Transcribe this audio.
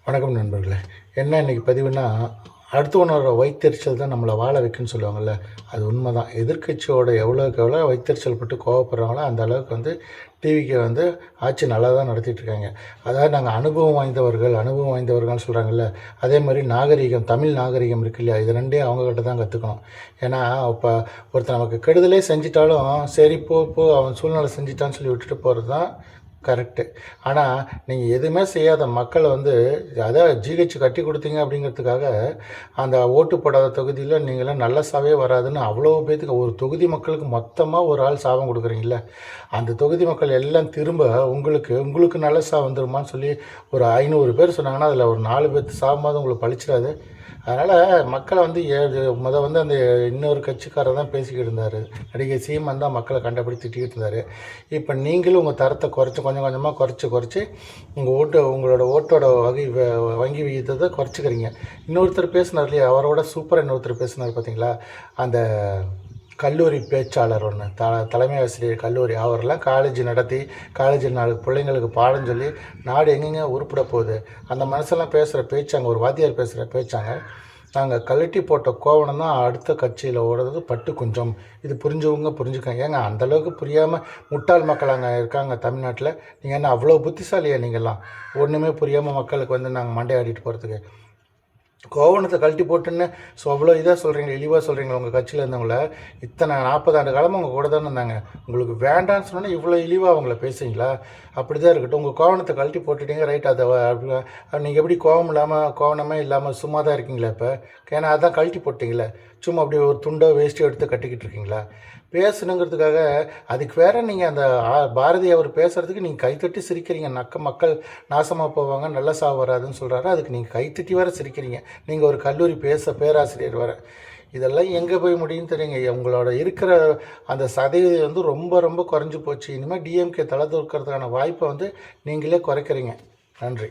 வணக்கம் நண்பர்களே. என்ன இன்றைக்கி பதிவுனா, அடுத்தவனோட வயித்தெரிச்சல் தான் நம்மளை வாழ வைக்குன்னு சொல்லுவாங்கள்ல, அது உண்மை தான். எதிர்க்கட்சியோட எவ்வளோக்கு எவ்வளோ வயித்தெரிச்சல் பட்டு கோவப்படுறாங்களோ அந்த அளவுக்கு டிவிக்கு ஆட்சி நல்லா தான் நடத்திட்டுருக்காங்க. அதாவது நாங்கள் அனுபவம் வாய்ந்தவர்கள்னு சொல்கிறாங்கல்ல, அதே மாதிரி நாகரீகம், தமிழ் நாகரீகம் இருக்கு இல்லையா, இது ரெண்டையும் அவங்கக்கிட்ட தான் கற்றுக்கணும். ஏன்னா இப்போ ஒருத்தர் நமக்கு கெடுதலே செஞ்சிட்டாலும் சரி போ அவன் சூழ்நிலை செஞ்சிட்டான்னு சொல்லி விட்டுட்டு போகிறது தான் கரெக்டு. ஆனால் நீங்கள் எதுவுமே செய்யாத மக்கள் அதான் ஜிஹெச் கட்டி கொடுத்தீங்க அப்படிங்கிறதுக்காக அந்த ஓட்டு போடாத தொகுதியில் நீங்களாம் நல்ல சாவே வராதுன்னு அவ்வளோ பேத்துக்கு ஒரு தொகுதி மக்களுக்கு மொத்தமாக ஒரு ஆள் சாபம் கொடுக்குறீங்கள, அந்த தொகுதி மக்கள் எல்லாம் திரும்ப உங்களுக்கு நல்ல சா வந்துருமான்னு சொல்லி ஒரு 500 பேர் சொன்னாங்கன்னா அதில் ஒரு 4 பேர்த்து சாபமாவது உங்களுக்கு பழிச்சிடாது. அதனால் மக்களை அந்த இன்னொரு கட்சிக்காரர் தான் பேசிக்கிட்டு இருந்தார். நடிகை சீமான் தான் மக்களை கண்டபடி திட்டிக்கிட்டு இருந்தார். இப்போ நீங்களும் உங்கள் தரத்தை கொஞ்சம் கொஞ்சமாக குறைச்சி உங்களோட ஓட்டோட வங்கி விகிதத்தை குறைச்சிக்கிறீங்க. இன்னொருத்தர் பேசினார் இல்லையா, அவரோட சூப்பராக இன்னொருத்தர் பேசினார் பார்த்தீங்களா, அந்த கல்லூரி பேச்சாளர் ஒன்று, தலைமை ஆசிரியர் கல்லூரி, அவரெல்லாம் காலேஜ் நடத்தி காலேஜ் பிள்ளைங்களுக்கு பாடம் சொல்லி நாடு எங்கெங்க உருப்பிட போகுது. அந்த மனசெல்லாம் பேசுகிற பேச்சாங்க, ஒரு வாத்தியார் பேசுகிற பேச்சாங்க. நாங்கள் கழட்டி போட்ட கோவணம் தான் அடுத்த கட்சியில் ஓடுறது பட்டு கொஞ்சம். இது புரிஞ்சுக்கங்க. ஏங்க அந்தளவுக்கு புரியாமல் முட்டாள் மக்கள் அங்கே இருக்காங்க தமிழ்நாட்டில். நீங்கள் என்ன அவ்வளோ புத்திசாலியா? நீங்கள்லாம் ஒன்றுமே புரியாமல் மக்களுக்கு நாங்கள் மண்டையாடிட்டு போகிறதுக்கு கோவணத்தை கழட்டி போட்டுன்னு அவ்வளோ இதாக சொல்கிறீங்க, இழிவாக சொல்கிறீங்களா? உங்கள் கட்சியில் இருந்தவங்கள இத்தனை 40 ஆண்டு காலமாக உங்கள் கூட தானே இருந்தாங்க. உங்களுக்கு வேண்டான்னு சொன்னால் இவ்வளோ இழிவாக அவங்கள பேசுவீங்களா? அப்படி தான் இருக்கட்டும். உங்கள் கோவணத்தை கழட்டி போட்டுட்டீங்க, ரைட். அதை நீங்கள் எப்படி கோவணமே இல்லாமல் சும்மா தான் இருக்கீங்களா இப்போ? ஏன்னா அதான் கழட்டி போட்டிங்களே, சும்மா அப்படி ஒரு துண்டோ வேஸ்ட்டோ எடுத்து கட்டிக்கிட்டு இருக்கீங்களா? பேசணுங்கிறதுக்காக அதுக்கு வேறு நீங்கள் அந்த பாரதி அவர் பேசுகிறதுக்கு நீங்கள் கைத்தட்டி சிரிக்கிறீங்க. மக்கள் நாசமாக போவாங்க, நல்ல சாவு வராதுன்னு சொல்கிறாரு, அதுக்கு நீங்கள் கைத்தட்டி வேறு சிரிக்கிறீங்க. நீங்கள் ஒரு கல்லூரி பேராசிரியர் வேறு. இதெல்லாம் எங்கே போய் முடியும்னு தெரியுங்க. உங்களோட இருக்கிற அந்த சதவீதம் ரொம்ப ரொம்ப குறைஞ்சி போச்சு. இனிமேல் டிஎம்கே தலை தூக்கிறதுக்கான வாய்ப்பை நீங்களே குறைக்கிறீங்க. நன்றி.